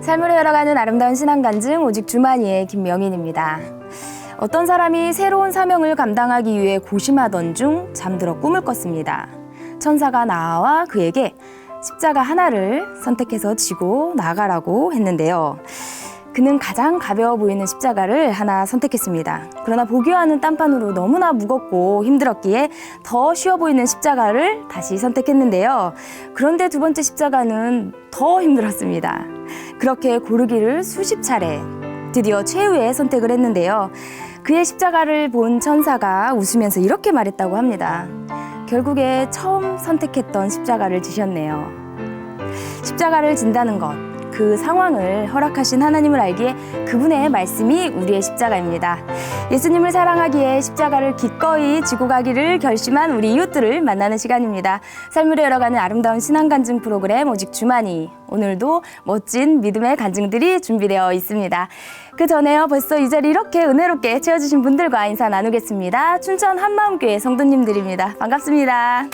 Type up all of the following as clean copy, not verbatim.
삶으로 열어가는 아름다운 신앙간증 오직 주만이의 김명인입니다. 어떤 사람이 새로운 사명을 감당하기 위해 고심하던 중 잠들어 꿈을 꿨습니다. 천사가 나와 그에게 십자가 하나를 선택해서 지고 나가라고 했는데요. 그는 가장 가벼워 보이는 십자가를 하나 선택했습니다. 그러나 보교하는 딴판으로 너무나 무겁고 힘들었기에 더 쉬워 보이는 십자가를 다시 선택했는데요. 그런데 두 번째 십자가는 더 힘들었습니다. 그렇게 고르기를 수십 차례, 드디어 최후의 선택을 했는데요. 그의 십자가를 본 천사가 웃으면서 이렇게 말했다고 합니다. 결국에 처음 선택했던 십자가를 지셨네요. 십자가를 진다는 것, 그 상황을 허락하신 하나님을 알기에 그분의 말씀이 우리의 십자가입니다. 예수님을 사랑하기에 십자가를 기꺼이 지고 가기를 결심한 우리 이웃들을 만나는 시간입니다. 삶으로 열어가는 아름다운 신앙간증 프로그램 오직 주만이, 오늘도 멋진 믿음의 간증들이 준비되어 있습니다. 그 전에요, 벌써 이 자리 이렇게 은혜롭게 채워주신 분들과 인사 나누겠습니다. 춘천 한마음교회 성도님들입니다. 반갑습니다.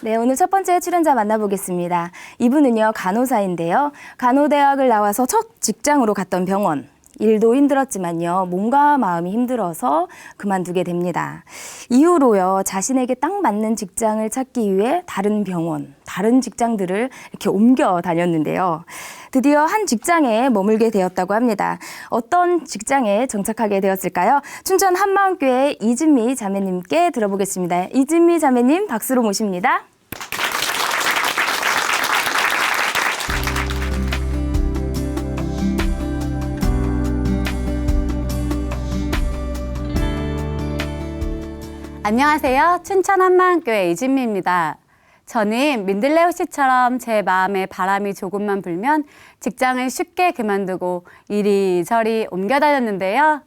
네, 오늘 첫 번째 출연자 만나보겠습니다. 이분은요, 간호사인데요. 간호대학을 나와서 첫 직장으로 갔던 병원. 일도 힘들었지만요, 몸과 마음이 힘들어서 그만두게 됩니다. 이후로요, 자신에게 딱 맞는 직장을 찾기 위해 다른 병원, 다른 직장들을 이렇게 옮겨 다녔는데요. 드디어 한 직장에 머물게 되었다고 합니다. 어떤 직장에 정착하게 되었을까요? 춘천 한마음교회 이진미 자매님께 들어보겠습니다. 이진미 자매님 박수로 모십니다. 안녕하세요. 춘천 한마음교회 이진미입니다. 저는 민들레오 씨처럼 제 마음에 바람이 조금만 불면 직장을 쉽게 그만두고 이리저리 옮겨 다녔는데요.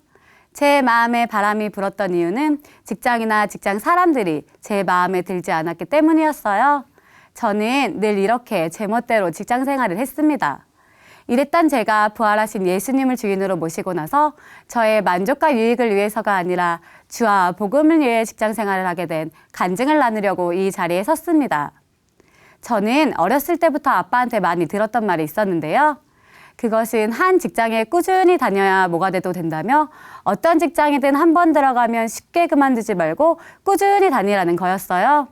제 마음에 바람이 불었던 이유는 직장이나 직장 사람들이 제 마음에 들지 않았기 때문이었어요. 저는 늘 이렇게 제멋대로 직장 생활을 했습니다. 이랬던 제가 부활하신 예수님을 주인으로 모시고 나서 저의 만족과 유익을 위해서가 아니라 주와 복음을 위해 직장 생활을 하게 된 간증을 나누려고 이 자리에 섰습니다. 저는 어렸을 때부터 아빠한테 많이 들었던 말이 있었는데요. 그것은 한 직장에 꾸준히 다녀야 뭐가 돼도 된다며 어떤 직장이든 한 번 들어가면 쉽게 그만두지 말고 꾸준히 다니라는 거였어요.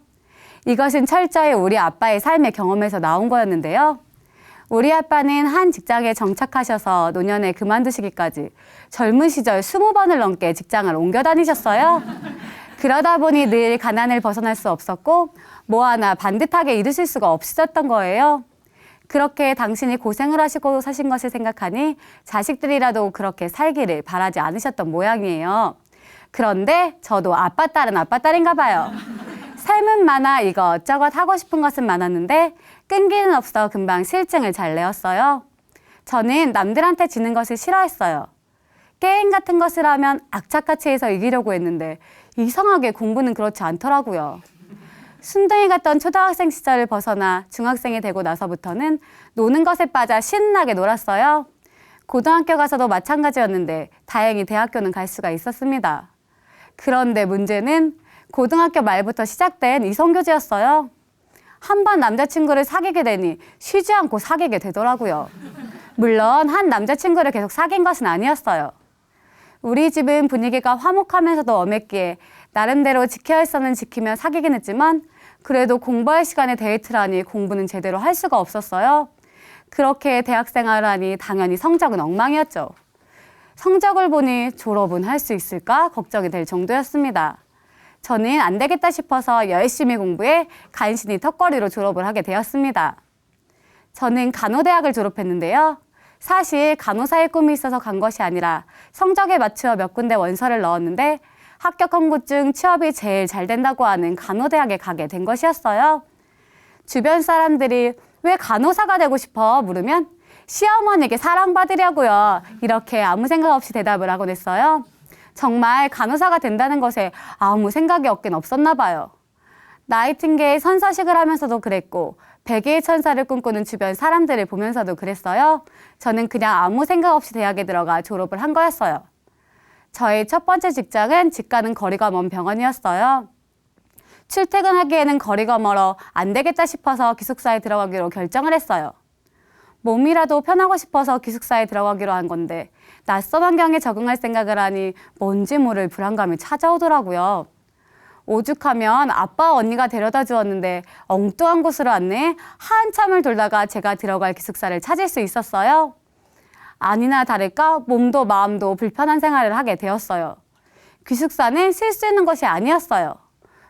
이것은 철저히 우리 아빠의 삶의 경험에서 나온 거였는데요. 우리 아빠는 한 직장에 정착하셔서 노년에 그만두시기까지 젊은 시절 20번을 넘게 직장을 옮겨 다니셨어요. 그러다 보니 늘 가난을 벗어날 수 없었고 뭐 하나 반듯하게 이루실 수가 없으셨던 거예요. 그렇게 당신이 고생을 하시고 사신 것을 생각하니 자식들이라도 그렇게 살기를 바라지 않으셨던 모양이에요. 그런데 저도 아빠 딸은 아빠 딸인가 봐요. 삶은 많아 이것저것 하고 싶은 것은 많았는데 끈기는 없어 금방 실증을 잘 내었어요. 저는 남들한테 지는 것을 싫어했어요. 게임 같은 것을 하면 악착같이 해서 이기려고 했는데 이상하게 공부는 그렇지 않더라고요. 순둥이 같던 초등학생 시절을 벗어나 중학생이 되고 나서부터는 노는 것에 빠져 신나게 놀았어요. 고등학교 가서도 마찬가지였는데 다행히 대학교는 갈 수가 있었습니다. 그런데 문제는 고등학교 말부터 시작된 이성교제였어요. 한 번 남자친구를 사귀게 되니 쉬지 않고 사귀게 되더라고요. 물론 한 남자친구를 계속 사귄 것은 아니었어요. 우리 집은 분위기가 화목하면서도 엄했기에 나름대로 지켜야 할 선은 지키며 사귀긴 했지만 그래도 공부할 시간에 데이트라니 공부는 제대로 할 수가 없었어요. 그렇게 대학생활을 하니 당연히 성적은 엉망이었죠. 성적을 보니 졸업은 할 수 있을까 걱정이 될 정도였습니다. 저는 안 되겠다 싶어서 열심히 공부해 간신히 턱걸이로 졸업을 하게 되었습니다. 저는 간호대학을 졸업했는데요. 사실 간호사의 꿈이 있어서 간 것이 아니라 성적에 맞추어 몇 군데 원서를 넣었는데 합격한 곳 중 취업이 제일 잘 된다고 하는 간호대학에 가게 된 것이었어요. 주변 사람들이 왜 간호사가 되고 싶어 물으면 시어머니에게 사랑받으려고요. 이렇게 아무 생각 없이 대답을 하곤 했어요. 정말 간호사가 된다는 것에 아무 생각이 없긴 없었나 봐요. 나이팅게일 선서식을 하면서도 그랬고 백의의 천사를 꿈꾸는 주변 사람들을 보면서도 그랬어요. 저는 그냥 아무 생각 없이 대학에 들어가 졸업을 한 거였어요. 저의 첫 번째 직장은 집 가는 거리가 먼 병원이었어요. 출퇴근하기에는 거리가 멀어 안 되겠다 싶어서 기숙사에 들어가기로 결정을 했어요. 몸이라도 편하고 싶어서 기숙사에 들어가기로 한 건데 낯선 환경에 적응할 생각을 하니 뭔지 모를 불안감이 찾아오더라고요. 오죽하면 아빠와 언니가 데려다 주었는데 엉뚱한 곳으로 왔네. 한참을 돌다가 제가 들어갈 기숙사를 찾을 수 있었어요. 아니나 다를까 몸도 마음도 불편한 생활을 하게 되었어요. 기숙사는 쉴 수 있는 것이 아니었어요.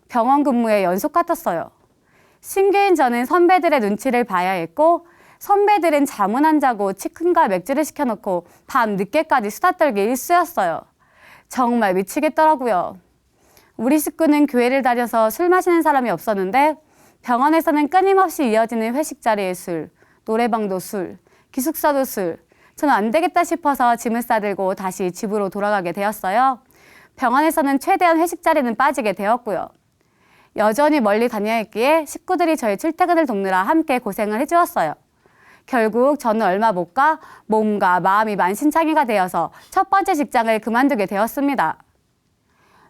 병원 근무의 연속 같았어요. 신규인 저는 선배들의 눈치를 봐야 했고 선배들은 잠은 안 자고 치킨과 맥주를 시켜놓고 밤 늦게까지 수다 떨기 일쑤였어요. 정말 미치겠더라고요. 우리 식구는 교회를 다녀서 술 마시는 사람이 없었는데 병원에서는 끊임없이 이어지는 회식 자리에 술, 노래방도 술, 기숙사도 술. 저는 안 되겠다 싶어서 짐을 싸들고 다시 집으로 돌아가게 되었어요. 병원에서는 최대한 회식 자리는 빠지게 되었고요. 여전히 멀리 다녀야 했기에 식구들이 저희 출퇴근을 돕느라 함께 고생을 해주었어요. 결국 저는 얼마 못 가 몸과 마음이 만신창이가 되어서 첫 번째 직장을 그만두게 되었습니다.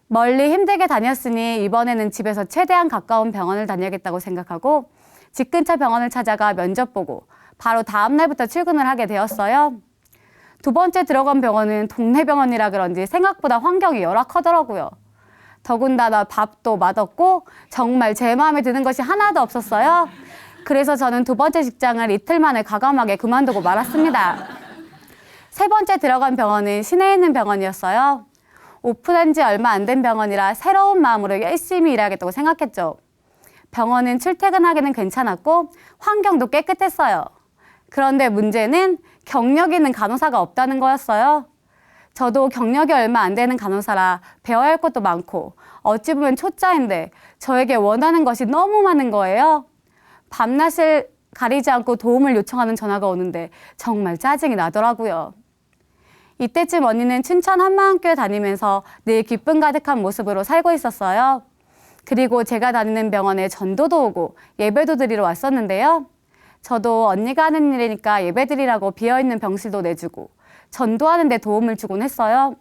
멀리 힘들게 다녔으니 이번에는 집에서 최대한 가까운 병원을 다녀야겠다고 생각하고 집 근처 병원을 찾아가 면접 보고 바로 다음 날부터 출근을 하게 되었어요. 두 번째 들어간 병원은 동네 병원이라 그런지 생각보다 환경이 열악하더라고요. 더군다나 밥도 맛없고 정말 제 마음에 드는 것이 하나도 없었어요. 그래서 저는 두 번째 직장을 이틀 만에 과감하게 그만두고 말았습니다. 세 번째 들어간 병원은 시내에 있는 병원이었어요. 오픈한 지 얼마 안 된 병원이라 새로운 마음으로 열심히 일하겠다고 생각했죠. 병원은 출퇴근하기는 괜찮았고 환경도 깨끗했어요. 그런데 문제는 경력 있는 간호사가 없다는 거였어요. 저도 경력이 얼마 안 되는 간호사라 배워야 할 것도 많고 어찌 보면 초짜인데 저에게 원하는 것이 너무 많은 거예요. 밤낮을 가리지 않고 도움을 요청하는 전화가 오는데 정말 짜증이 나더라고요. 이때쯤 언니는 춘천 한마음교회 다니면서 늘 기쁨 가득한 모습으로 살고 있었어요. 그리고 제가 다니는 병원에 전도도 오고 예배도 드리러 왔었는데요. 저도 언니가 하는 일이니까 예배 드리라고 비어있는 병실도 내주고 전도하는 데 도움을 주곤 했어요.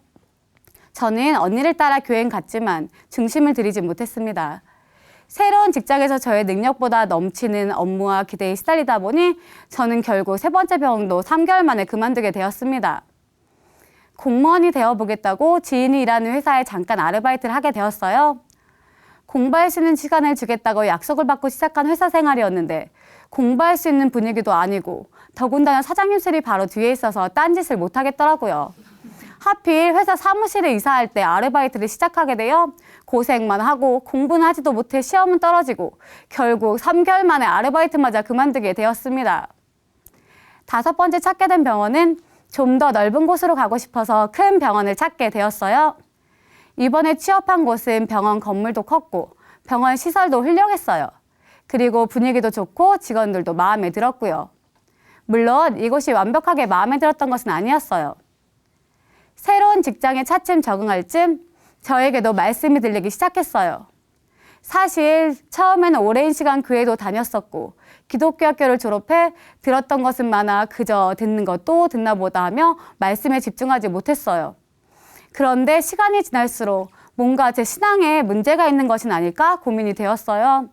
저는 언니를 따라 교회엔 갔지만 중심을 들이지 못했습니다. 새로운 직장에서 저의 능력보다 넘치는 업무와 기대에 시달리다 보니 저는 결국 세 번째 병원도 3개월 만에 그만두게 되었습니다. 공무원이 되어보겠다고 지인이 일하는 회사에 잠깐 아르바이트를 하게 되었어요. 공부할 수 있는 시간을 주겠다고 약속을 받고 시작한 회사 생활이었는데 공부할 수 있는 분위기도 아니고 더군다나 사장님실이 바로 뒤에 있어서 딴짓을 못하겠더라고요. 하필 회사 사무실에 이사할 때 아르바이트를 시작하게 되어 고생만 하고 공부는 하지도 못해 시험은 떨어지고 결국 3개월 만에 아르바이트마저 그만두게 되었습니다. 다섯 번째 찾게 된 병원은 좀 더 넓은 곳으로 가고 싶어서 큰 병원을 찾게 되었어요. 이번에 취업한 곳은 병원 건물도 컸고 병원 시설도 훌륭했어요. 그리고 분위기도 좋고 직원들도 마음에 들었고요. 물론 이곳이 완벽하게 마음에 들었던 것은 아니었어요. 새로운 직장에 차츰 적응할 쯤 저에게도 말씀이 들리기 시작했어요. 사실 처음에는 오랜 시간 교회도 다녔었고 기독교 학교를 졸업해 들었던 것은 많아 그저 듣는 것도 듣나 보다 하며 말씀에 집중하지 못했어요. 그런데 시간이 지날수록 뭔가 제 신앙에 문제가 있는 것은 아닐까 고민이 되었어요.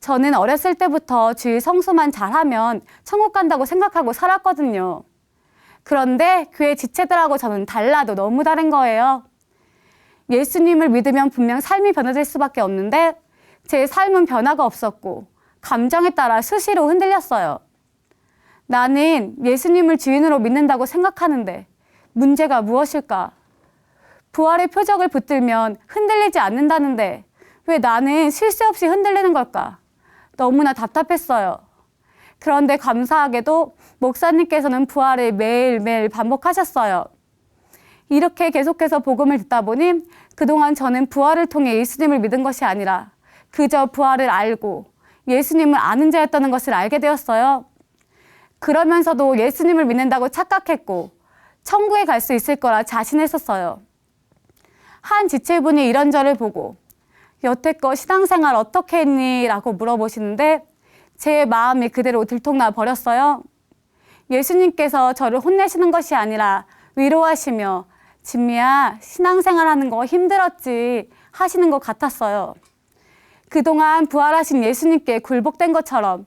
저는 어렸을 때부터 주일 성수만 잘하면 천국 간다고 생각하고 살았거든요. 그런데 교회 지체들하고 저는 달라도 너무 다른 거예요. 예수님을 믿으면 분명 삶이 변화될 수밖에 없는데 제 삶은 변화가 없었고 감정에 따라 수시로 흔들렸어요. 나는 예수님을 주인으로 믿는다고 생각하는데 문제가 무엇일까? 부활의 표적을 붙들면 흔들리지 않는다는데 왜 나는 쉴 새 없이 흔들리는 걸까? 너무나 답답했어요. 그런데 감사하게도 목사님께서는 부활을 매일매일 반복하셨어요. 이렇게 계속해서 복음을 듣다 보니 그동안 저는 부활을 통해 예수님을 믿은 것이 아니라 그저 부활을 알고 예수님을 아는 자였다는 것을 알게 되었어요. 그러면서도 예수님을 믿는다고 착각했고 천국에 갈 수 있을 거라 자신했었어요. 한 지체분이 이런 저를 보고 여태껏 신앙생활 어떻게 했니? 라고 물어보시는데 제 마음이 그대로 들통나 버렸어요. 예수님께서 저를 혼내시는 것이 아니라 위로하시며 진미야 신앙생활 하는 거 힘들었지 하시는 것 같았어요. 그동안 부활하신 예수님께 굴복된 것처럼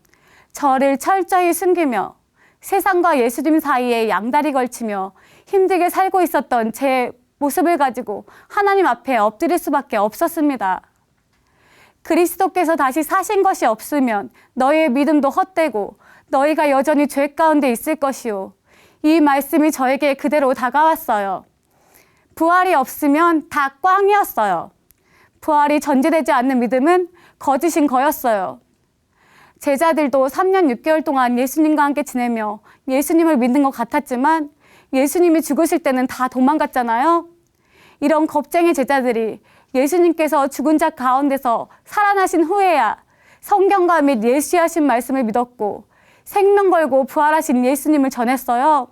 저를 철저히 숨기며 세상과 예수님 사이에 양다리 걸치며 힘들게 살고 있었던 제 모습을 가지고 하나님 앞에 엎드릴 수밖에 없었습니다. 그리스도께서 다시 사신 것이 없으면 너희의 믿음도 헛되고 너희가 여전히 죄 가운데 있을 것이요. 이 말씀이 저에게 그대로 다가왔어요. 부활이 없으면 다 꽝이었어요. 부활이 전제되지 않는 믿음은 거짓인 거였어요. 제자들도 3년 6개월 동안 예수님과 함께 지내며 예수님을 믿는 것 같았지만 예수님이 죽으실 때는 다 도망갔잖아요. 이런 겁쟁이 제자들이 예수님께서 죽은 자 가운데서 살아나신 후에야 성경과 및 예수의 하신 말씀을 믿었고 생명 걸고 부활하신 예수님을 전했어요.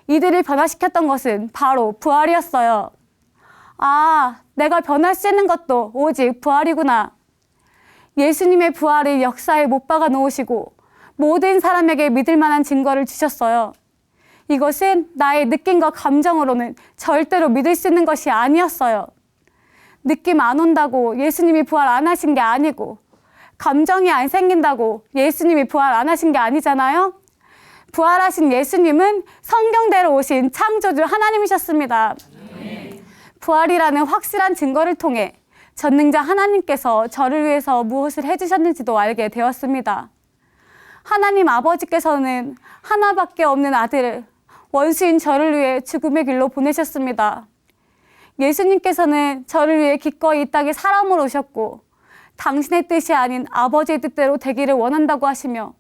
이들을 변화시켰던 것은 바로 부활이었어요. 아, 내가 변할 수 있는 것도 오직 부활이구나. 예수님의 부활을 역사에 못 박아 놓으시고 모든 사람에게 믿을 만한 증거를 주셨어요. 이것은 나의 느낌과 감정으로는 절대로 믿을 수 있는 것이 아니었어요. 느낌 안 온다고 예수님이 부활 안 하신 게 아니고 감정이 안 생긴다고 예수님이 부활 안 하신 게 아니잖아요. 부활하신 예수님은 성경대로 오신 창조주 하나님이셨습니다. 부활이라는 확실한 증거를 통해 전능자 하나님께서 저를 위해서 무엇을 해주셨는지도 알게 되었습니다. 하나님 아버지께서는 하나밖에 없는 아들을 원수인 저를 위해 죽음의 길로 보내셨습니다. 예수님께서는 저를 위해 기꺼이 이 땅에 사람으로 오셨고 당신의 뜻이 아닌 아버지의 뜻대로 되기를 원한다고 하시며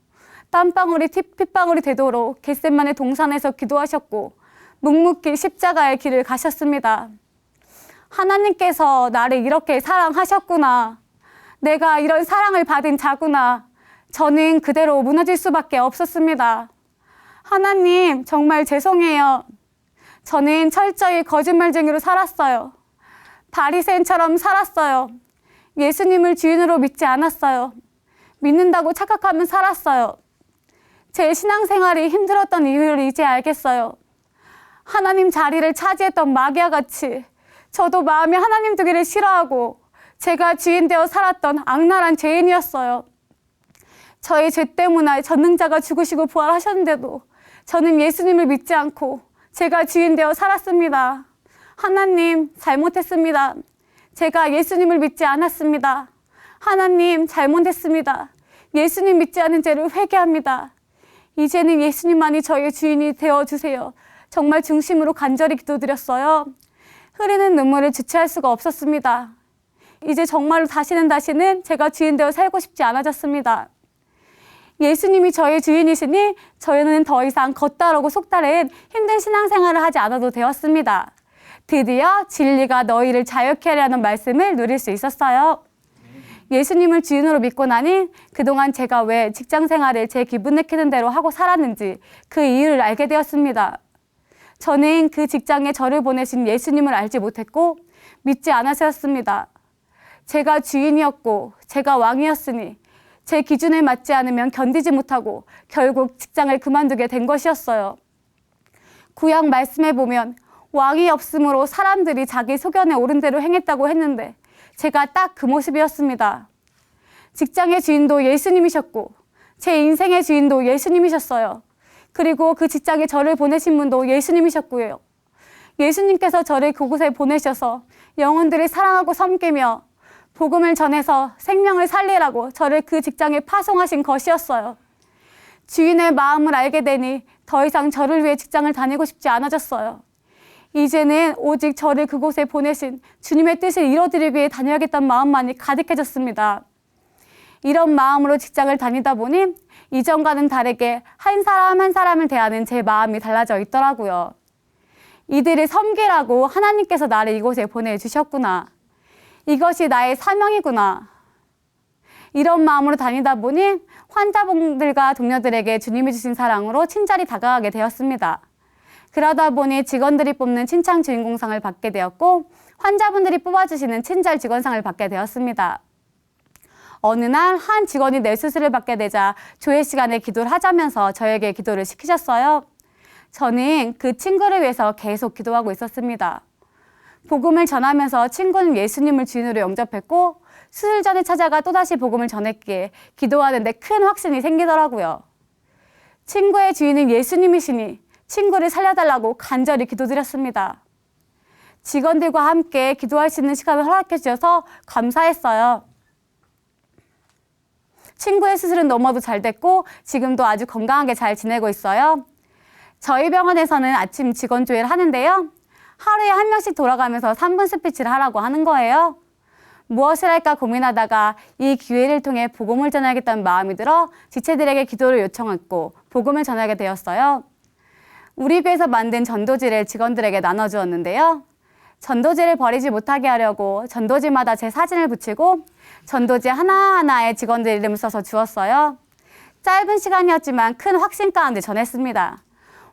땀방울이 핏방울이 되도록 겟세마네 동산에서 기도하셨고 묵묵히 십자가의 길을 가셨습니다. 하나님께서 나를 이렇게 사랑하셨구나. 내가 이런 사랑을 받은 자구나. 저는 그대로 무너질 수밖에 없었습니다. 하나님, 정말 죄송해요. 저는 철저히 거짓말쟁이로 살았어요. 바리새인처럼 살았어요. 예수님을 주인으로 믿지 않았어요. 믿는다고 착각하며 살았어요. 제 신앙생활이 힘들었던 이유를 이제 알겠어요. 하나님 자리를 차지했던 마귀와 같이 저도 마음에 하나님 두기를 싫어하고 제가 주인 되어 살았던 악랄한 죄인이었어요. 저의 죄 때문에 전능자가 죽으시고 부활하셨는데도 저는 예수님을 믿지 않고 제가 주인 되어 살았습니다. 하나님, 잘못했습니다. 제가 예수님을 믿지 않았습니다. 하나님, 잘못했습니다. 예수님 믿지 않은 죄를 회개합니다. 이제는 예수님만이 저의 주인이 되어주세요. 정말 중심으로 간절히 기도드렸어요. 흐르는 눈물을 주체할 수가 없었습니다. 이제 정말로 다시는 제가 주인 되어 살고 싶지 않아졌습니다. 예수님이 저의 주인이시니 저희는 더 이상 겉다르고 속다른 힘든 신앙생활을 하지 않아도 되었습니다. 드디어 진리가 너희를 자유케 하려는 말씀을 누릴 수 있었어요. 예수님을 주인으로 믿고 나니 그동안 제가 왜 직장생활을 제 기분 내키는 대로 하고 살았는지 그 이유를 알게 되었습니다. 저는 그 직장에 저를 보내신 예수님을 알지 못했고 믿지 않았었습니다. 제가 주인이었고 제가 왕이었으니 제 기준에 맞지 않으면 견디지 못하고 결국 직장을 그만두게 된 것이었어요. 구약 말씀에 보면 왕이 없으므로 사람들이 자기 소견에 옳은 대로 행했다고 했는데 제가 딱 그 모습이었습니다. 직장의 주인도 예수님이셨고 제 인생의 주인도 예수님이셨어요. 그리고 그 직장에 저를 보내신 분도 예수님이셨고요. 예수님께서 저를 그곳에 보내셔서 영혼들을 사랑하고 섬기며 복음을 전해서 생명을 살리라고 저를 그 직장에 파송하신 것이었어요. 주인의 마음을 알게 되니 더 이상 저를 위해 직장을 다니고 싶지 않아졌어요. 이제는 오직 저를 그곳에 보내신 주님의 뜻을 이뤄드리기 위해 다녀야겠다는 마음만이 가득해졌습니다. 이런 마음으로 직장을 다니다 보니 이전과는 다르게 한 사람 한 사람을 대하는 제 마음이 달라져 있더라고요. 이들을 섬기라고 하나님께서 나를 이곳에 보내주셨구나. 이것이 나의 사명이구나. 이런 마음으로 다니다 보니 환자분들과 동료들에게 주님이 주신 사랑으로 친절히 다가가게 되었습니다. 그러다 보니 직원들이 뽑는 칭찬 주인공상을 받게 되었고 환자분들이 뽑아주시는 친절 직원상을 받게 되었습니다. 어느 날 한 직원이 뇌수술을 받게 되자 조회 시간에 기도를 하자면서 저에게 기도를 시키셨어요. 저는 그 친구를 위해서 계속 기도하고 있었습니다. 복음을 전하면서 친구는 예수님을 주인으로 영접했고 수술 전에 찾아가 또다시 복음을 전했기에 기도하는데 큰 확신이 생기더라고요. 친구의 주인은 예수님이시니 친구를 살려달라고 간절히 기도드렸습니다. 직원들과 함께 기도할 수 있는 시간을 허락해 주셔서 감사했어요. 친구의 수술은 너무도 잘 됐고 지금도 아주 건강하게 잘 지내고 있어요. 저희 병원에서는 아침 직원 조회를 하는데요. 하루에 한 명씩 돌아가면서 3분 스피치를 하라고 하는 거예요. 무엇을 할까 고민하다가 이 기회를 통해 복음을 전하겠다는 마음이 들어 지체들에게 기도를 요청했고 복음을 전하게 되었어요. 우리 교회에서 만든 전도지를 직원들에게 나눠주었는데요. 전도지를 버리지 못하게 하려고 전도지마다 제 사진을 붙이고 전도지 하나하나에 직원들 이름을 써서 주었어요. 짧은 시간이었지만 큰 확신 가운데 전했습니다.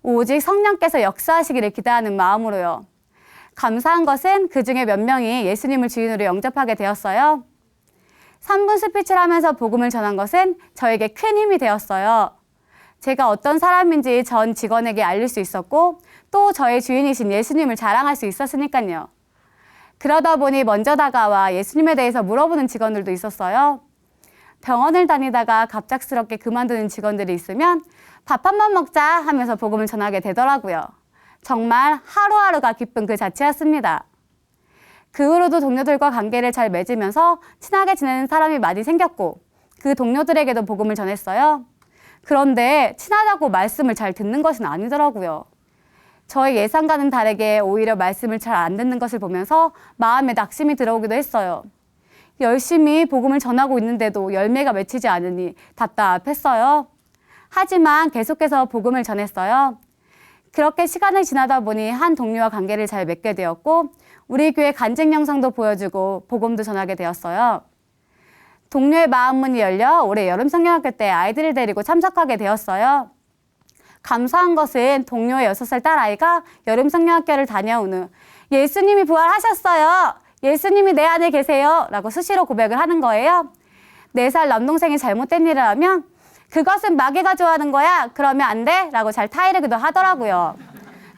오직 성령께서 역사하시기를 기대하는 마음으로요. 감사한 것은 그중에 몇 명이 예수님을 주인으로 영접하게 되었어요. 3분 스피치를 하면서 복음을 전한 것은 저에게 큰 힘이 되었어요. 제가 어떤 사람인지 전 직원에게 알릴 수 있었고 또 저의 주인이신 예수님을 자랑할 수 있었으니까요. 그러다 보니 먼저 다가와 예수님에 대해서 물어보는 직원들도 있었어요. 병원을 다니다가 갑작스럽게 그만두는 직원들이 있으면 밥 한 번 먹자 하면서 복음을 전하게 되더라고요. 정말 하루하루가 기쁜 그 자체였습니다. 그 후로도 동료들과 관계를 잘 맺으면서 친하게 지내는 사람이 많이 생겼고 그 동료들에게도 복음을 전했어요. 그런데 친하다고 말씀을 잘 듣는 것은 아니더라고요. 저의 예상과는 다르게 오히려 말씀을 잘 안 듣는 것을 보면서 마음에 낙심이 들어오기도 했어요. 열심히 복음을 전하고 있는데도 열매가 맺히지 않으니 답답했어요. 하지만 계속해서 복음을 전했어요. 그렇게 시간이 지나다 보니 한 동료와 관계를 잘 맺게 되었고 우리 교회 간증 영상도 보여주고 복음도 전하게 되었어요. 동료의 마음 문이 열려 올해 여름 성경학교 때 아이들을 데리고 참석하게 되었어요. 감사한 것은 동료의 6살 딸아이가 여름 성경학교를 다녀온 후 예수님이 부활하셨어요. 예수님이 내 안에 계세요. 라고 수시로 고백을 하는 거예요. 4살 남동생이 잘못된 일을 하면 그것은 마귀가 좋아하는 거야. 그러면 안 돼. 라고 잘 타이르기도 하더라고요.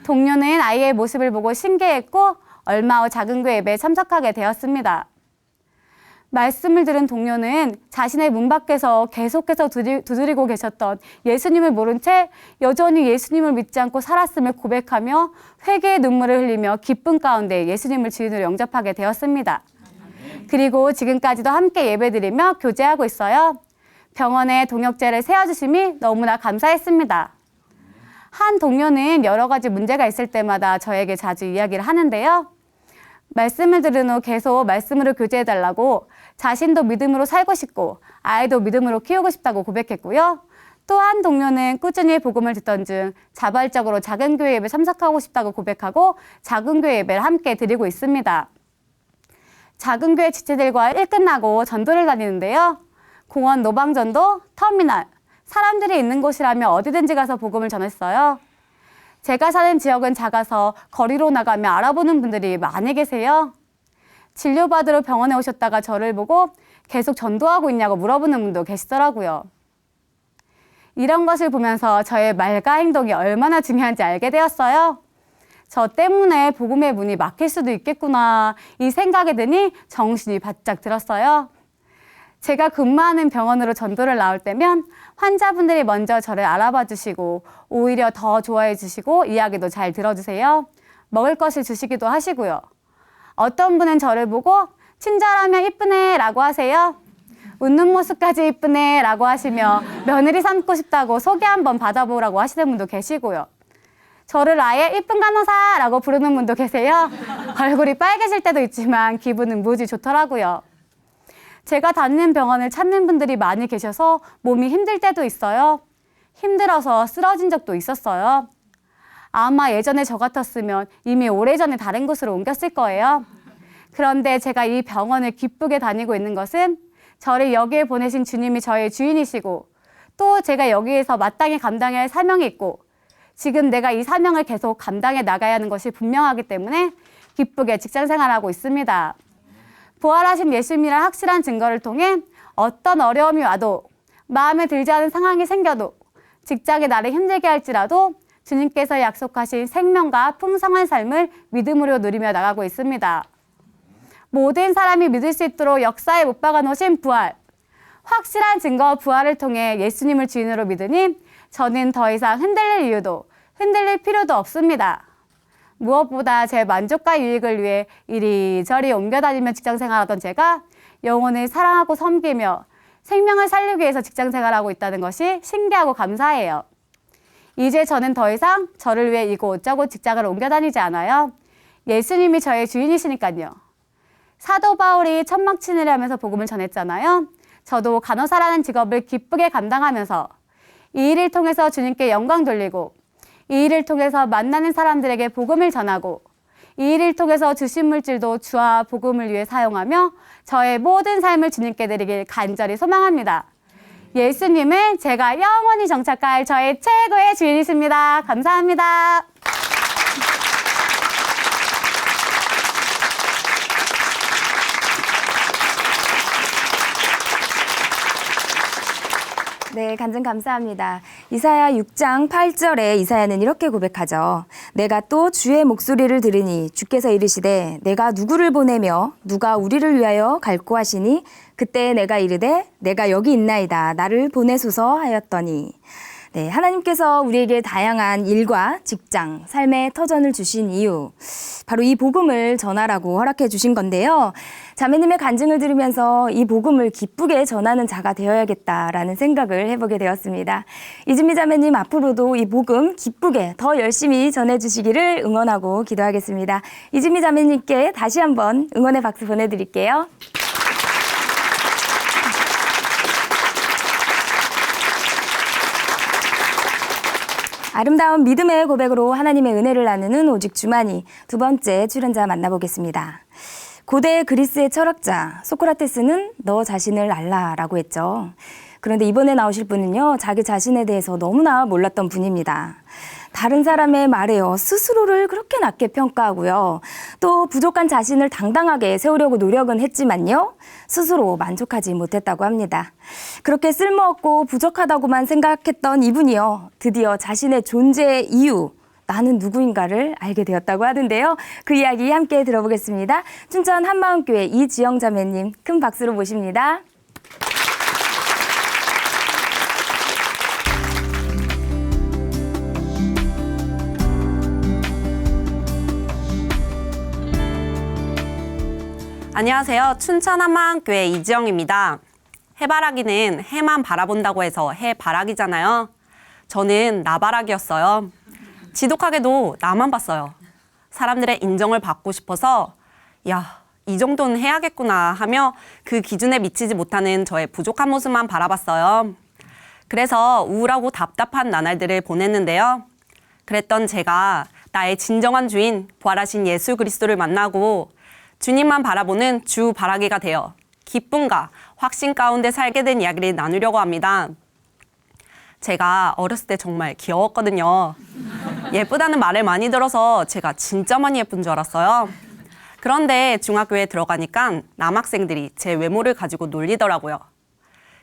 동료는 아이의 모습을 보고 신기했고 얼마 후 작은 교회 예배에 참석하게 되었습니다. 말씀을 들은 동료는 자신의 문 밖에서 계속해서 두드리고 계셨던 예수님을 모른 채 여전히 예수님을 믿지 않고 살았음을 고백하며 회개의 눈물을 흘리며 기쁨 가운데 예수님을 주인으로 영접하게 되었습니다. 그리고 지금까지도 함께 예배드리며 교제하고 있어요. 병원에 동역자를 세워주심이 너무나 감사했습니다. 한 동료는 여러 가지 문제가 있을 때마다 저에게 자주 이야기를 하는데요. 말씀을 들은 후 계속 말씀으로 교제해달라고 자신도 믿음으로 살고 싶고 아이도 믿음으로 키우고 싶다고 고백했고요. 또 한 동료는 꾸준히 복음을 듣던 중 자발적으로 작은 교회 예배 참석하고 싶다고 고백하고 작은 교회 예배를 함께 드리고 있습니다. 작은 교회 지체들과 일 끝나고 전도를 다니는데요. 공원 노방전도, 터미널, 사람들이 있는 곳이라면 어디든지 가서 복음을 전했어요. 제가 사는 지역은 작아서 거리로 나가면 알아보는 분들이 많이 계세요. 진료받으러 병원에 오셨다가 저를 보고 계속 전도하고 있냐고 물어보는 분도 계시더라고요. 이런 것을 보면서 저의 말과 행동이 얼마나 중요한지 알게 되었어요. 저 때문에 복음의 문이 막힐 수도 있겠구나 이 생각이 드니 정신이 바짝 들었어요. 제가 근무하는 병원으로 전도를 나올 때면 환자분들이 먼저 저를 알아봐 주시고 오히려 더 좋아해 주시고 이야기도 잘 들어주세요. 먹을 것을 주시기도 하시고요. 어떤 분은 저를 보고 친절하면 이쁘네 라고 하세요. 웃는 모습까지 이쁘네 라고 하시며 며느리 삼고 싶다고 소개 한번 받아보라고 하시는 분도 계시고요. 저를 아예 이쁜 간호사 라고 부르는 분도 계세요. 얼굴이 빨개질 때도 있지만 기분은 무지 좋더라고요. 제가 다니는 병원을 찾는 분들이 많이 계셔서 몸이 힘들 때도 있어요. 힘들어서 쓰러진 적도 있었어요. 아마 예전에 저 같았으면 이미 오래전에 다른 곳으로 옮겼을 거예요. 그런데 제가 이 병원을 기쁘게 다니고 있는 것은 저를 여기에 보내신 주님이 저의 주인이시고 또 제가 여기에서 마땅히 감당해야 할 사명이 있고 지금 내가 이 사명을 계속 감당해 나가야 하는 것이 분명하기 때문에 기쁘게 직장 생활하고 있습니다. 부활하신 예수님이란 확실한 증거를 통해 어떤 어려움이 와도 마음에 들지 않은 상황이 생겨도 직장에 나를 힘들게 할지라도 주님께서 약속하신 생명과 풍성한 삶을 믿음으로 누리며 나가고 있습니다. 모든 사람이 믿을 수 있도록 역사에 못 박아 놓으신 부활. 확실한 증거 부활을 통해 예수님을 주인으로 믿으니 저는 더 이상 흔들릴 이유도 흔들릴 필요도 없습니다. 무엇보다 제 만족과 유익을 위해 이리저리 옮겨다니며 직장생활하던 제가 영혼을 사랑하고 섬기며 생명을 살리기 위해서 직장생활하고 있다는 것이 신기하고 감사해요. 이제 저는 더 이상 저를 위해 이곳저곳 직장을 옮겨다니지 않아요. 예수님이 저의 주인이시니까요. 사도 바울이 천막친을 하면서 복음을 전했잖아요. 저도 간호사라는 직업을 기쁘게 감당하면서 이 일을 통해서 주님께 영광 돌리고 이 일을 통해서 만나는 사람들에게 복음을 전하고 이 일을 통해서 주신 물질도 주와 복음을 위해 사용하며 저의 모든 삶을 주님께 드리길 간절히 소망합니다. 예수님은 제가 영원히 정착할 저의 최고의 주인이십니다. 감사합니다. 네, 간증 감사합니다. 이사야 6장 8절에 이사야는 이렇게 고백하죠. 내가 또 주의 목소리를 들으니 주께서 이르시되 내가 누구를 보내며 누가 우리를 위하여 갈고 하시니 그때 내가 이르되 내가 여기 있나이다 나를 보내소서 하였더니 네, 하나님께서 우리에게 다양한 일과 직장, 삶의 터전을 주신 이유, 바로 이 복음을 전하라고 허락해 주신 건데요. 자매님의 간증을 들으면서 이 복음을 기쁘게 전하는 자가 되어야겠다라는 생각을 해보게 되었습니다. 이진미 자매님 앞으로도 이 복음 기쁘게 더 열심히 전해주시기를 응원하고 기도하겠습니다. 이진미 자매님께 다시 한번 응원의 박수 보내드릴게요. 아름다운 믿음의 고백으로 하나님의 은혜를 나누는 오직 주만이 두 번째 출연자 만나보겠습니다. 고대 그리스의 철학자 소크라테스는 너 자신을 알라라고 했죠. 그런데 이번에 나오실 분은요, 자기 자신에 대해서 너무나 몰랐던 분입니다. 다른 사람의 말에요, 스스로를 그렇게 낮게 평가하고요. 또 부족한 자신을 당당하게 세우려고 노력은 했지만요, 스스로 만족하지 못했다고 합니다. 그렇게 쓸모없고 부족하다고만 생각했던 이분이요, 드디어 자신의 존재의 이유, 나는 누구인가를 알게 되었다고 하는데요. 그 이야기 함께 들어보겠습니다. 춘천 한마음교회 이지영 자매님, 큰 박수로 모십니다. 안녕하세요. 춘천 한마음교회 이지영입니다. 해바라기는 해만 바라본다고 해서 해바라기잖아요. 저는 나바라기였어요. 지독하게도 나만 봤어요. 사람들의 인정을 받고 싶어서 야, 이 정도는 해야겠구나 하며 그 기준에 미치지 못하는 저의 부족한 모습만 바라봤어요. 그래서 우울하고 답답한 나날들을 보냈는데요. 그랬던 제가 나의 진정한 주인 부활하신 예수 그리스도를 만나고 주님만 바라보는 주 바라기가 되어 기쁨과 확신 가운데 살게 된 이야기를 나누려고 합니다. 제가 어렸을 때 정말 귀여웠거든요. 예쁘다는 말을 많이 들어서 제가 진짜 많이 예쁜 줄 알았어요. 그런데 중학교에 들어가니까 남학생들이 제 외모를 가지고 놀리더라고요.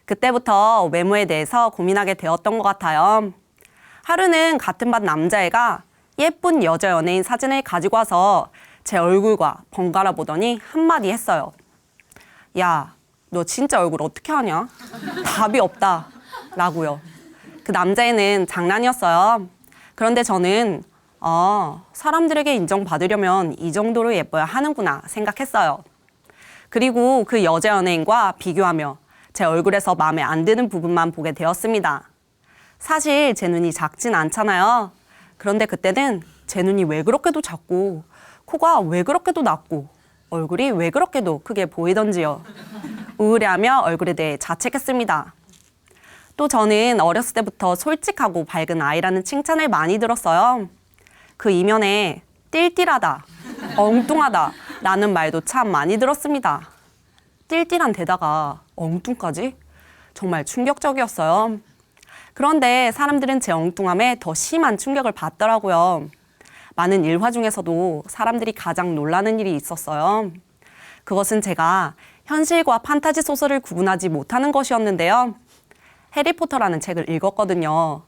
그때부터 외모에 대해서 고민하게 되었던 것 같아요. 하루는 같은 반 남자애가 예쁜 여자 연예인 사진을 가지고 와서 제 얼굴과 번갈아 보더니 한마디 했어요. 야, 너 진짜 얼굴 어떻게 하냐? 답이 없다. 라고요. 그 남자애는 장난이었어요. 그런데 저는 사람들에게 인정받으려면 이 정도로 예뻐야 하는구나 생각했어요. 그리고 그 여자 연예인과 비교하며 제 얼굴에서 마음에 안 드는 부분만 보게 되었습니다. 사실 제 눈이 작진 않잖아요. 그런데 그때는 제 눈이 왜 그렇게도 작고 코가 왜 그렇게도 낮고 얼굴이 왜 그렇게도 크게 보이던지요. 우울해하며 얼굴에 대해 자책했습니다. 또 저는 어렸을 때부터 솔직하고 밝은 아이라는 칭찬을 많이 들었어요. 그 이면에 띨띨하다, 엉뚱하다 라는 말도 참 많이 들었습니다. 띨띨한 데다가 엉뚱까지? 정말 충격적이었어요. 그런데 사람들은 제 엉뚱함에 더 심한 충격을 받더라고요. 많은 일화 중에서도 사람들이 가장 놀라는 일이 있었어요. 그것은 제가 현실과 판타지 소설을 구분하지 못하는 것이었는데요. 해리포터라는 책을 읽었거든요.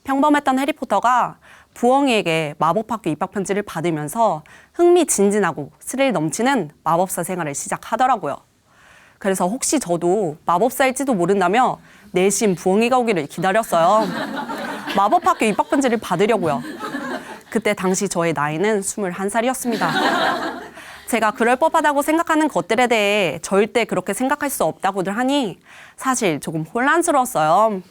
평범했던 해리포터가 부엉이에게 마법학교 입학 편지를 받으면서 흥미진진하고 스릴 넘치는 마법사 생활을 시작하더라고요. 그래서 혹시 저도 마법사일지도 모른다며 내심 부엉이가 오기를 기다렸어요. 마법학교 입학 편지를 받으려고요. 그때 당시 저의 나이는 21살이었습니다. 제가 그럴 법하다고 생각하는 것들에 대해 절대 그렇게 생각할 수 없다고들 하니 사실 조금 혼란스러웠어요.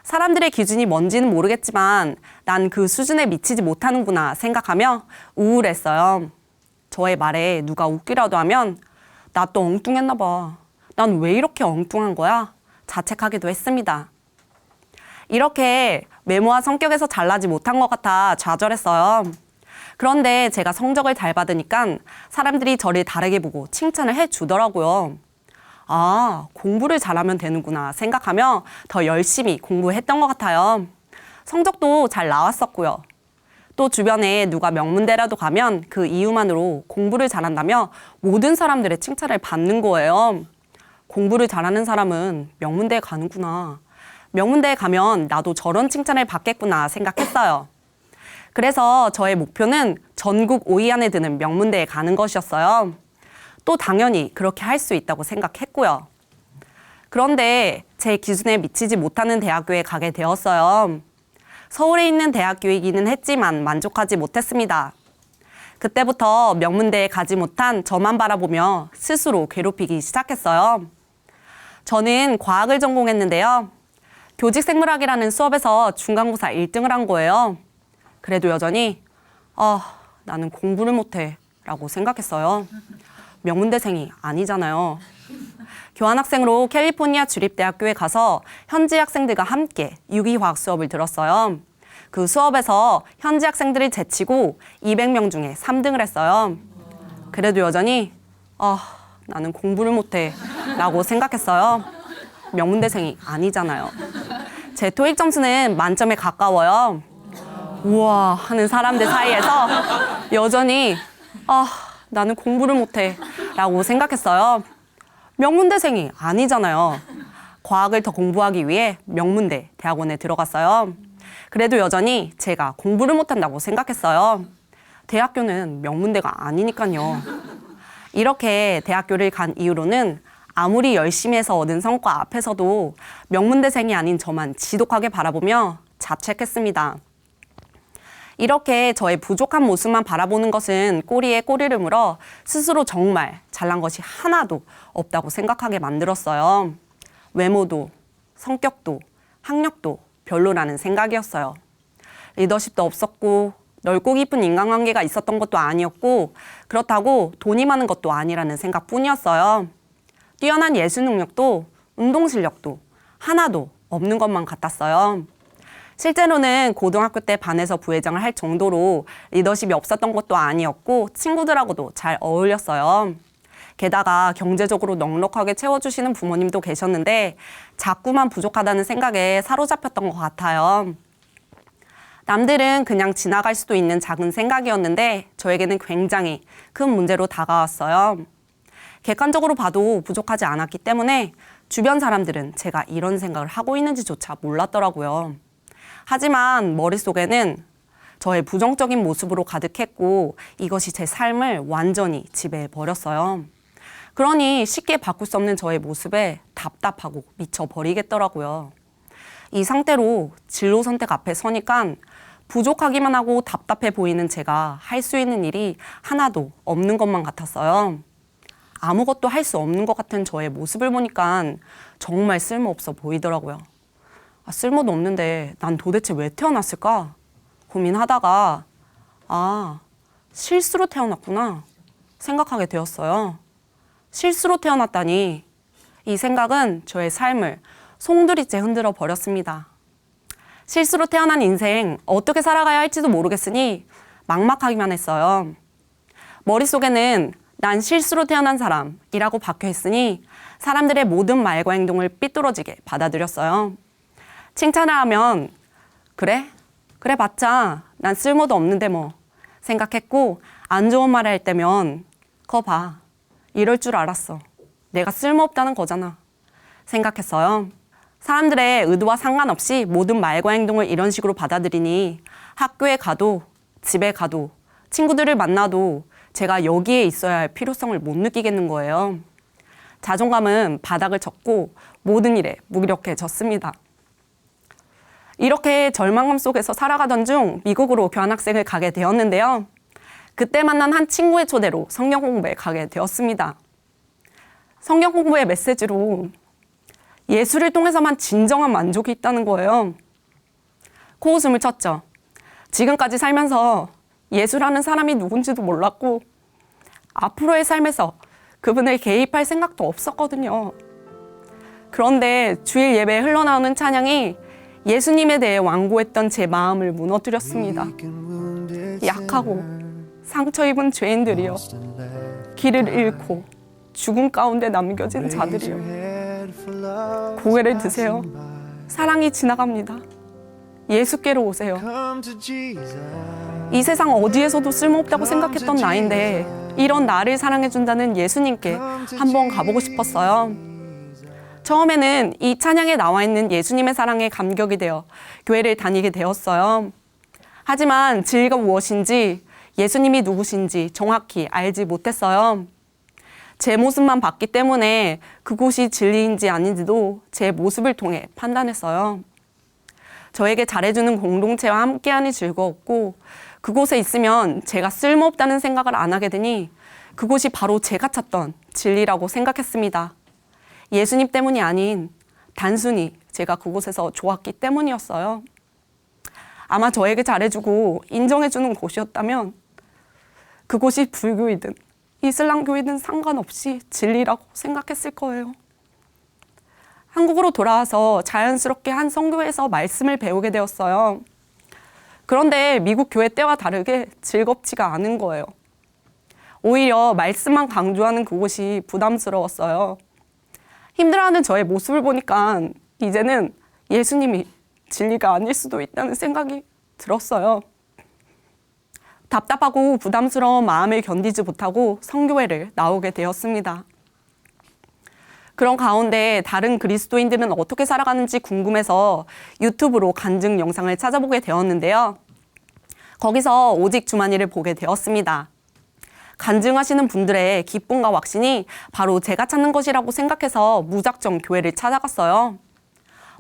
사람들의 기준이 뭔지는 모르겠지만 난 그 수준에 미치지 못하는구나 생각하며 우울했어요. 저의 말에 누가 웃기라도 하면 나 또 엉뚱했나 봐. 난 왜 이렇게 엉뚱한 거야? 자책하기도 했습니다. 이렇게 외모와 성격에서 잘나지 못한 것 같아 좌절했어요. 그런데 제가 성적을 잘 받으니까 사람들이 저를 다르게 보고 칭찬을 해주더라고요. 아, 공부를 잘하면 되는구나 생각하며 더 열심히 공부했던 것 같아요. 성적도 잘 나왔었고요. 또 주변에 누가 명문대라도 가면 그 이유만으로 공부를 잘한다며 모든 사람들의 칭찬을 받는 거예요. 공부를 잘하는 사람은 명문대에 가는구나. 명문대에 가면 나도 저런 칭찬을 받겠구나 생각했어요. 그래서 저의 목표는 전국 5위 안에 드는 명문대에 가는 것이었어요. 또 당연히 그렇게 할 수 있다고 생각했고요. 그런데 제 기준에 미치지 못하는 대학교에 가게 되었어요. 서울에 있는 대학교이기는 했지만 만족하지 못했습니다. 그때부터 명문대에 가지 못한 저만 바라보며 스스로 괴롭히기 시작했어요. 저는 과학을 전공했는데요. 교직생물학이라는 수업에서 중간고사 1등을 한 거예요. 그래도 여전히 나는 공부를 못해 라고 생각했어요. 명문대생이 아니잖아요. 교환학생으로 캘리포니아 주립대학교에 가서 현지 학생들과 함께 유기화학 수업을 들었어요. 그 수업에서 현지 학생들을 제치고 200명 중에 3등을 했어요. 그래도 여전히 나는 공부를 못해 라고 생각했어요. 명문대생이 아니잖아요. 제 토익 점수는 만점에 가까워요. 우와 하는 사람들 사이에서 여전히 나는 공부를 못해 라고 생각했어요. 명문대생이 아니잖아요. 과학을 더 공부하기 위해 명문대 대학원에 들어갔어요. 그래도 여전히 제가 공부를 못한다고 생각했어요. 대학교는 명문대가 아니니까요. 이렇게 대학교를 간 이후로는 아무리 열심히 해서 얻은 성과 앞에서도 명문대생이 아닌 저만 지독하게 바라보며 자책했습니다. 이렇게 저의 부족한 모습만 바라보는 것은 꼬리에 꼬리를 물어 스스로 정말 잘난 것이 하나도 없다고 생각하게 만들었어요. 외모도, 성격도, 학력도 별로라는 생각이었어요. 리더십도 없었고 넓고 깊은 인간관계가 있었던 것도 아니었고 그렇다고 돈이 많은 것도 아니라는 생각뿐이었어요. 뛰어난 예술 능력도 운동 실력도 하나도 없는 것만 같았어요. 실제로는 고등학교 때 반에서 부회장을 할 정도로 리더십이 없었던 것도 아니었고 친구들하고도 잘 어울렸어요. 게다가 경제적으로 넉넉하게 채워주시는 부모님도 계셨는데 자꾸만 부족하다는 생각에 사로잡혔던 것 같아요. 남들은 그냥 지나갈 수도 있는 작은 생각이었는데 저에게는 굉장히 큰 문제로 다가왔어요. 객관적으로 봐도 부족하지 않았기 때문에 주변 사람들은 제가 이런 생각을 하고 있는지조차 몰랐더라고요. 하지만 머릿속에는 저의 부정적인 모습으로 가득했고 이것이 제 삶을 완전히 지배해버렸어요. 그러니 쉽게 바꿀 수 없는 저의 모습에 답답하고 미쳐버리겠더라고요. 이 상태로 진로 선택 앞에 서니까 부족하기만 하고 답답해 보이는 제가 할 수 있는 일이 하나도 없는 것만 같았어요. 아무것도 할 수 없는 것 같은 저의 모습을 보니까 정말 쓸모없어 보이더라고요. 쓸모도 없는데 난 도대체 왜 태어났을까? 고민하다가 실수로 태어났구나 생각하게 되었어요. 실수로 태어났다니 이 생각은 저의 삶을 송두리째 흔들어 버렸습니다. 실수로 태어난 인생 어떻게 살아가야 할지도 모르겠으니 막막하기만 했어요. 머릿속에는 난 실수로 태어난 사람이라고 박혀 있으니 사람들의 모든 말과 행동을 삐뚤어지게 받아들였어요. 칭찬을 하면 그래 봤자 난 쓸모도 없는데 뭐 생각했고 안 좋은 말을 할 때면 거 봐 이럴 줄 알았어 내가 쓸모없다는 거잖아 생각했어요. 사람들의 의도와 상관없이 모든 말과 행동을 이런 식으로 받아들이니 학교에 가도 집에 가도 친구들을 만나도 제가 여기에 있어야 할 필요성을 못 느끼겠는 거예요. 자존감은 바닥을 쳤고 모든 일에 무기력해졌습니다. 이렇게 절망감 속에서 살아가던 중 미국으로 교환학생을 가게 되었는데요. 그때 만난 한 친구의 초대로 성경 공부에 가게 되었습니다. 성경 공부의 메시지로 예수를 통해서만 진정한 만족이 있다는 거예요. 코웃음을 쳤죠. 지금까지 살면서 예수라는 사람이 누군지도 몰랐고 앞으로의 삶에서 그분을 개입할 생각도 없었거든요. 그런데 주일 예배에 흘러나오는 찬양이 예수님에 대해 완고했던 제 마음을 무너뜨렸습니다. 약하고 상처 입은 죄인들이요, 길을 잃고 죽음 가운데 남겨진 자들이요, 고개를 드세요. 사랑이 지나갑니다. 예수께로 오세요. 이 세상 어디에서도 쓸모없다고 생각했던 나인데 이런 나를 사랑해준다는 예수님께 한번 가보고 싶었어요. 처음에는 이 찬양에 나와 있는 예수님의 사랑에 감격이 되어 교회를 다니게 되었어요. 하지만 진리가 무엇인지 예수님이 누구신지 정확히 알지 못했어요. 제 모습만 봤기 때문에 그곳이 진리인지 아닌지도 제 모습을 통해 판단했어요. 저에게 잘해주는 공동체와 함께하니 즐거웠고 그곳에 있으면 제가 쓸모없다는 생각을 안 하게 되니 그곳이 바로 제가 찾던 진리라고 생각했습니다. 예수님 때문이 아닌 단순히 제가 그곳에서 좋았기 때문이었어요. 아마 저에게 잘해주고 인정해주는 곳이었다면 그곳이 불교이든 이슬람교이든 상관없이 진리라고 생각했을 거예요. 한국으로 돌아와서 자연스럽게 한 선교회에서 말씀을 배우게 되었어요. 그런데 미국 교회 때와 다르게 즐겁지가 않은 거예요. 오히려 말씀만 강조하는 그곳이 부담스러웠어요. 힘들어하는 저의 모습을 보니까 이제는 예수님이 진리가 아닐 수도 있다는 생각이 들었어요. 답답하고 부담스러운 마음을 견디지 못하고 선교회를 나오게 되었습니다. 그런 가운데 다른 그리스도인들은 어떻게 살아가는지 궁금해서 유튜브로 간증 영상을 찾아보게 되었는데요. 거기서 오직 주만이를 보게 되었습니다. 간증하시는 분들의 기쁨과 확신이 바로 제가 찾는 것이라고 생각해서 무작정 교회를 찾아갔어요.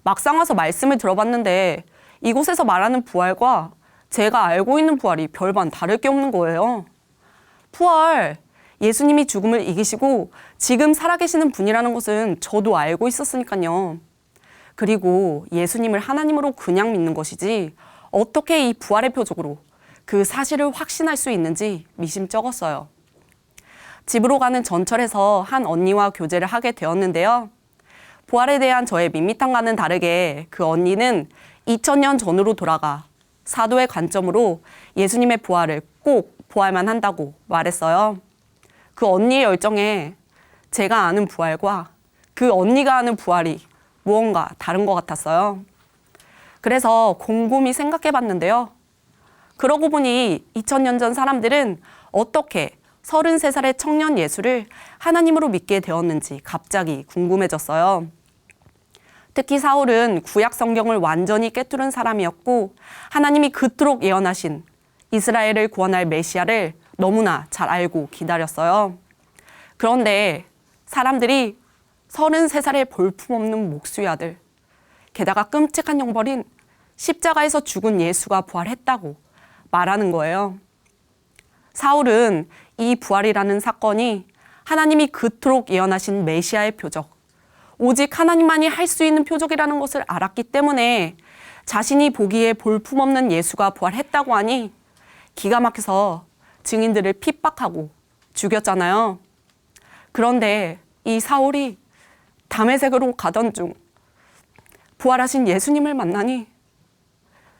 막상 와서 말씀을 들어봤는데 이곳에서 말하는 부활과 제가 알고 있는 부활이 별반 다를 게 없는 거예요. 부활, 예수님이 죽음을 이기시고 지금 살아계시는 분이라는 것은 저도 알고 있었으니까요. 그리고 예수님을 하나님으로 그냥 믿는 것이지 어떻게 이 부활의 표적으로 그 사실을 확신할 수 있는지 미심쩍었어요. 집으로 가는 전철에서 한 언니와 교제를 하게 되었는데요. 부활에 대한 저의 밋밋함과는 다르게 그 언니는 2000년 전으로 돌아가 사도의 관점으로 예수님의 부활을 꼭 보아야만 한다고 말했어요. 그 언니의 열정에 제가 아는 부활과 그 언니가 아는 부활이 무언가 다른 것 같았어요. 그래서 곰곰이 생각해 봤는데요. 그러고 보니 2000년 전 사람들은 어떻게 33살의 청년 예수를 하나님으로 믿게 되었는지 갑자기 궁금해졌어요. 특히 사울은 구약 성경을 완전히 깨뚫은 사람이었고 하나님이 그토록 예언하신 이스라엘을 구원할 메시아를 너무나 잘 알고 기다렸어요. 그런데 사람들이 33살의 볼품없는 목수의 아들, 게다가 끔찍한 형벌인 십자가에서 죽은 예수가 부활했다고 말하는 거예요. 사울은 이 부활이라는 사건이 하나님이 그토록 예언하신 메시아의 표적, 오직 하나님만이 할 수 있는 표적이라는 것을 알았기 때문에 자신이 보기에 볼품없는 예수가 부활했다고 하니 기가 막혀서 증인들을 핍박하고 죽였잖아요. 그런데 이 사울이 다메섹으로 가던 중 부활하신 예수님을 만나니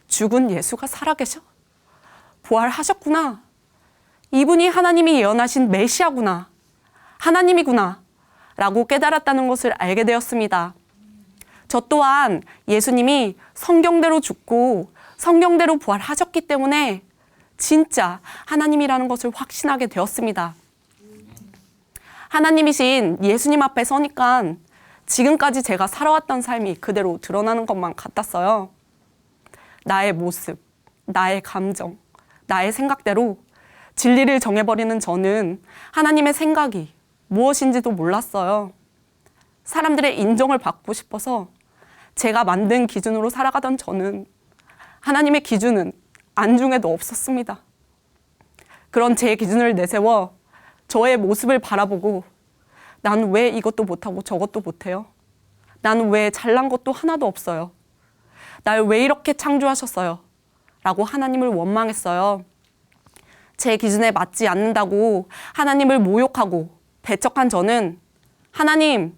죽은 예수가 살아계셔? 부활하셨구나. 이분이 하나님이 예언하신 메시아구나. 하나님이구나. 라고 깨달았다는 것을 알게 되었습니다. 저 또한 예수님이 성경대로 죽고 성경대로 부활하셨기 때문에 진짜 하나님이라는 것을 확신하게 되었습니다. 하나님이신 예수님 앞에 서니까 지금까지 제가 살아왔던 삶이 그대로 드러나는 것만 같았어요. 나의 모습, 나의 감정, 나의 생각대로 진리를 정해버리는 저는 하나님의 생각이 무엇인지도 몰랐어요. 사람들의 인정을 받고 싶어서 제가 만든 기준으로 살아가던 저는 하나님의 기준은 안중에도 없었습니다. 그런 제 기준을 내세워 저의 모습을 바라보고 난 왜 이것도 못하고 저것도 못해요? 난 왜 잘난 것도 하나도 없어요? 날 왜 이렇게 창조하셨어요? 라고 하나님을 원망했어요. 제 기준에 맞지 않는다고 하나님을 모욕하고 배척한 저는 하나님,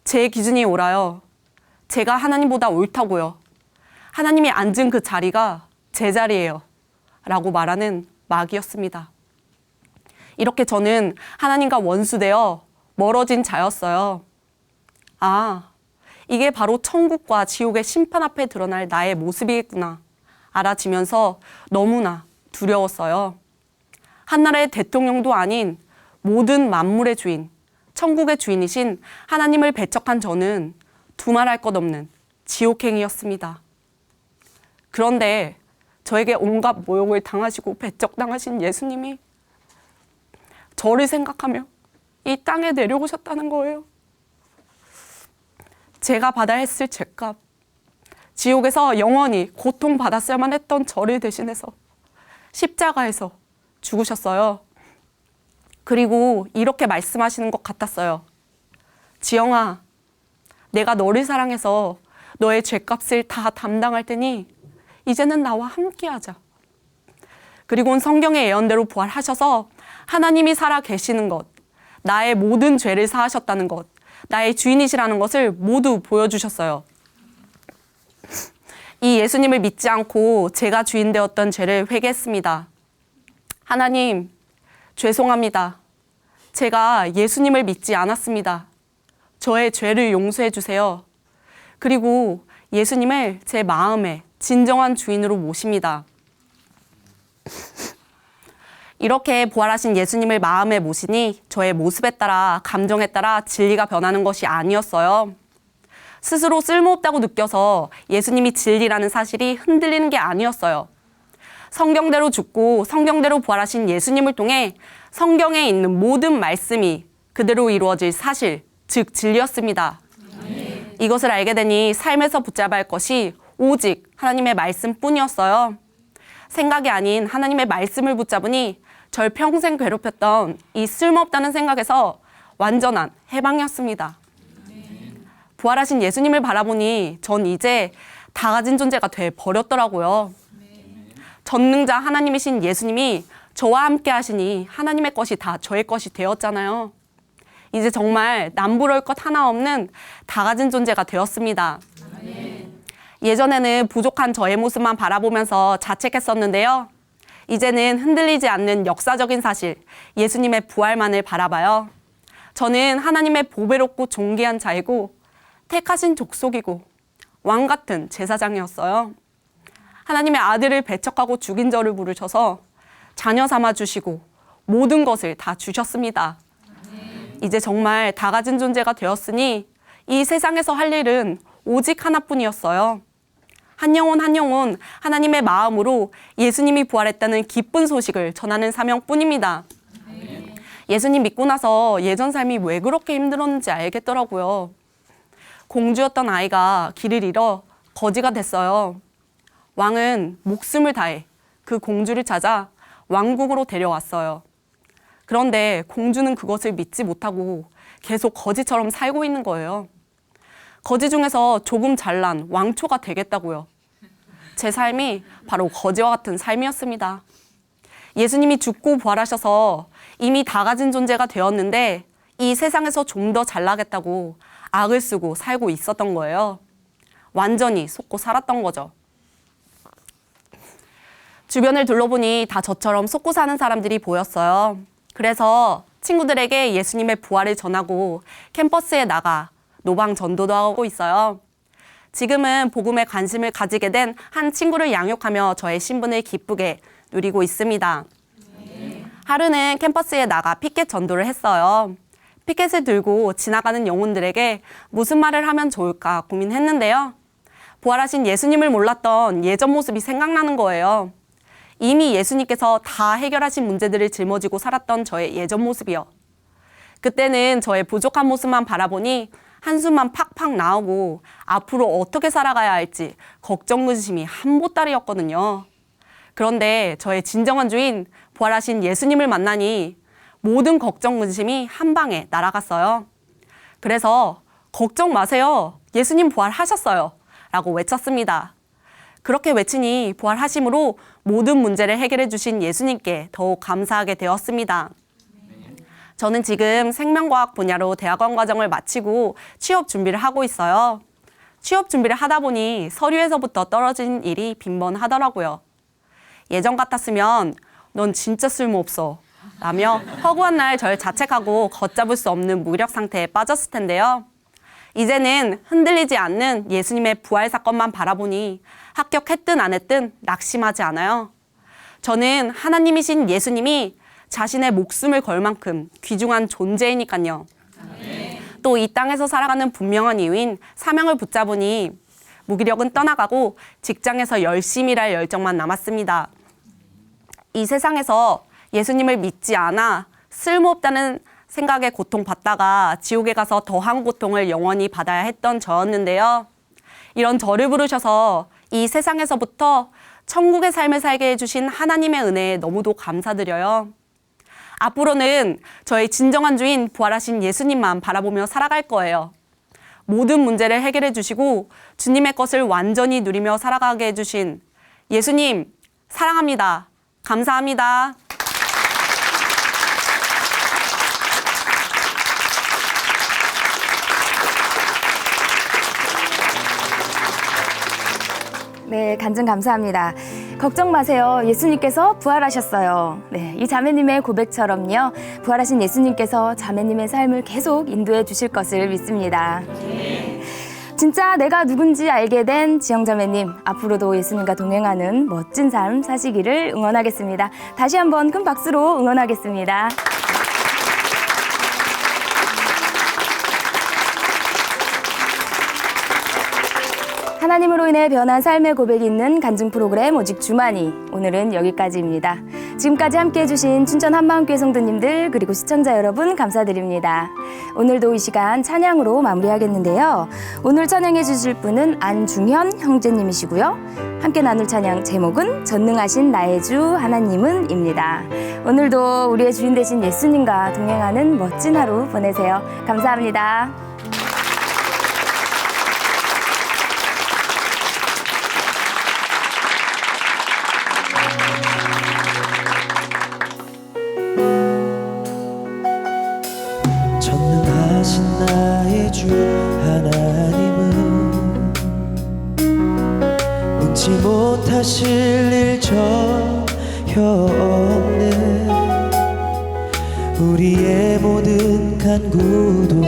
제 기준이 옳아요. 제가 하나님보다 옳다고요. 하나님이 앉은 그 자리가 제 자리예요. 라고 말하는 마귀였습니다. 이렇게 저는 하나님과 원수되어 멀어진 자였어요. 아, 이게 바로 천국과 지옥의 심판 앞에 드러날 나의 모습이겠구나 알아지면서 너무나 두려웠어요. 한나라의 대통령도 아닌 모든 만물의 주인, 천국의 주인이신 하나님을 배척한 저는 두말할 것 없는 지옥행이었습니다. 그런데 저에게 온갖 모욕을 당하시고 배척당하신 예수님이 저를 생각하며 이 땅에 내려오셨다는 거예요. 제가 받아야 했을 죄값, 지옥에서 영원히 고통받았어야만 했던 저를 대신해서 십자가에서 죽으셨어요. 그리고 이렇게 말씀하시는 것 같았어요. 지영아, 내가 너를 사랑해서 너의 죄값을 다 담당할 테니 이제는 나와 함께하자. 그리고는 성경의 예언대로 부활하셔서 하나님이 살아 계시는 것, 나의 모든 죄를 사하셨다는 것, 나의 주인이시라는 것을 모두 보여주셨어요. 이 예수님을 믿지 않고 제가 주인 되었던 죄를 회개했습니다. 하나님, 죄송합니다. 제가 예수님을 믿지 않았습니다. 저의 죄를 용서해 주세요. 그리고 예수님을 제 마음의 진정한 주인으로 모십니다. 이렇게 부활하신 예수님을 마음에 모시니 저의 모습에 따라 감정에 따라 진리가 변하는 것이 아니었어요. 스스로 쓸모없다고 느껴서 예수님이 진리라는 사실이 흔들리는 게 아니었어요. 성경대로 죽고 성경대로 부활하신 예수님을 통해 성경에 있는 모든 말씀이 그대로 이루어질 사실, 즉 진리였습니다. 이것을 알게 되니 삶에서 붙잡아야 할 것이 오직 하나님의 말씀뿐이었어요. 생각이 아닌 하나님의 말씀을 붙잡으니 절 평생 괴롭혔던 이 쓸모없다는 생각에서 완전한 해방이었습니다. 부활하신 예수님을 바라보니 전 이제 다 가진 존재가 돼 버렸더라고요. 전능자 하나님이신 예수님이 저와 함께 하시니 하나님의 것이 다 저의 것이 되었잖아요. 이제 정말 남부러울 것 하나 없는 다 가진 존재가 되었습니다. 예전에는 부족한 저의 모습만 바라보면서 자책했었는데요. 이제는 흔들리지 않는 역사적인 사실, 예수님의 부활만을 바라봐요. 저는 하나님의 보배롭고 존귀한 자이고 택하신 족속이고 왕 같은 제사장이었어요. 하나님의 아들을 배척하고 죽인 저를 부르셔서 자녀 삼아 주시고 모든 것을 다 주셨습니다. 이제 정말 다 가진 존재가 되었으니 이 세상에서 할 일은 오직 하나뿐이었어요. 한 영혼 한 영혼 하나님의 마음으로 예수님이 부활했다는 기쁜 소식을 전하는 사명뿐입니다. 예수님 믿고 나서 예전 삶이 왜 그렇게 힘들었는지 알겠더라고요. 공주였던 아이가 길을 잃어 거지가 됐어요. 왕은 목숨을 다해 그 공주를 찾아 왕국으로 데려왔어요. 그런데 공주는 그것을 믿지 못하고 계속 거지처럼 살고 있는 거예요. 거지 중에서 조금 잘난 왕초가 되겠다고요. 제 삶이 바로 거지와 같은 삶이었습니다. 예수님이 죽고 부활하셔서 이미 다 가진 존재가 되었는데 이 세상에서 좀 더 잘나겠다고 악을 쓰고 살고 있었던 거예요. 완전히 속고 살았던 거죠. 주변을 둘러보니 다 저처럼 속고 사는 사람들이 보였어요. 그래서 친구들에게 예수님의 부활을 전하고 캠퍼스에 나가 노방 전도도 하고 있어요. 지금은 복음에 관심을 가지게 된 한 친구를 양육하며 저의 신분을 기쁘게 누리고 있습니다. 하루는 캠퍼스에 나가 피켓 전도를 했어요. 피켓을 들고 지나가는 영혼들에게 무슨 말을 하면 좋을까 고민했는데요. 부활하신 예수님을 몰랐던 예전 모습이 생각나는 거예요. 이미 예수님께서 다 해결하신 문제들을 짊어지고 살았던 저의 예전 모습이요. 그때는 저의 부족한 모습만 바라보니 한숨만 팍팍 나오고 앞으로 어떻게 살아가야 할지 걱정 근심이 한 보따리였거든요. 그런데 저의 진정한 주인 부활하신 예수님을 만나니 모든 걱정 근심이 한 방에 날아갔어요. 그래서 걱정 마세요. 예수님 부활하셨어요. 라고 외쳤습니다. 그렇게 외치니 부활하심으로 모든 문제를 해결해 주신 예수님께 더욱 감사하게 되었습니다. 저는 지금 생명과학 분야로 대학원 과정을 마치고 취업 준비를 하고 있어요. 취업 준비를 하다 보니 서류에서부터 떨어진 일이 빈번하더라고요. 예전 같았으면 넌 진짜 쓸모없어 라며 허구한 날 절 자책하고 걷잡을 수 없는 무력 상태에 빠졌을 텐데요. 이제는 흔들리지 않는 예수님의 부활 사건만 바라보니 합격했든 안 했든 낙심하지 않아요. 저는 하나님이신 예수님이 자신의 목숨을 걸 만큼 귀중한 존재이니까요. 또 이 땅에서 살아가는 분명한 이유인 사명을 붙잡으니 무기력은 떠나가고 직장에서 열심히 일할 열정만 남았습니다. 이 세상에서 예수님을 믿지 않아 쓸모없다는 생각에 고통받다가 지옥에 가서 더한 고통을 영원히 받아야 했던 저였는데요. 이런 저를 부르셔서 이 세상에서부터 천국의 삶을 살게 해주신 하나님의 은혜에 너무도 감사드려요. 앞으로는 저의 진정한 주인 부활하신 예수님만 바라보며 살아갈 거예요. 모든 문제를 해결해 주시고 주님의 것을 완전히 누리며 살아가게 해주신 예수님 사랑합니다. 감사합니다. 네, 간증 감사합니다. 걱정 마세요. 예수님께서 부활하셨어요. 네, 이 자매님의 고백처럼요. 부활하신 예수님께서 자매님의 삶을 계속 인도해 주실 것을 믿습니다. 진짜 내가 누군지 알게 된 지영자매님, 앞으로도 예수님과 동행하는 멋진 삶 사시기를 응원하겠습니다. 다시 한번 큰 박수로 응원하겠습니다. 하나님으로 인해 변한 삶의 고백이 있는 간증 프로그램 오직 주만이, 오늘은 여기까지입니다. 지금까지 함께해 주신 춘천 한마음교회 성도님들 그리고 시청자 여러분 감사드립니다. 오늘도 이 시간 찬양으로 마무리하겠는데요. 오늘 찬양해 주실 분은 안중현 형제님이시고요. 함께 나눌 찬양 제목은 전능하신 나의 주 하나님은 입니다. 오늘도 우리의 주인 되신 예수님과 동행하는 멋진 하루 보내세요. 감사합니다. 전능하신 나의 주 하나님은 능치 못하실 일 전혀 없네. 우리의 모든 간구도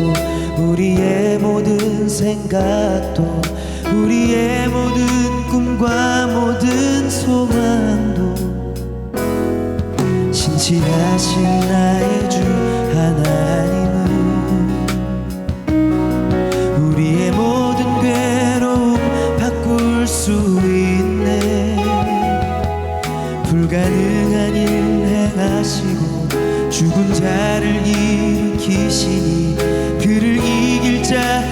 우리의 모든 생각도 우리의 모든 꿈과 모든 소망도 신실하신 나의 주 하나님은 우리의 모든 괴로움 바꿀 수 있네. 불가능한 일 행하시고 죽은 자를 일으키시니 그를 이길 자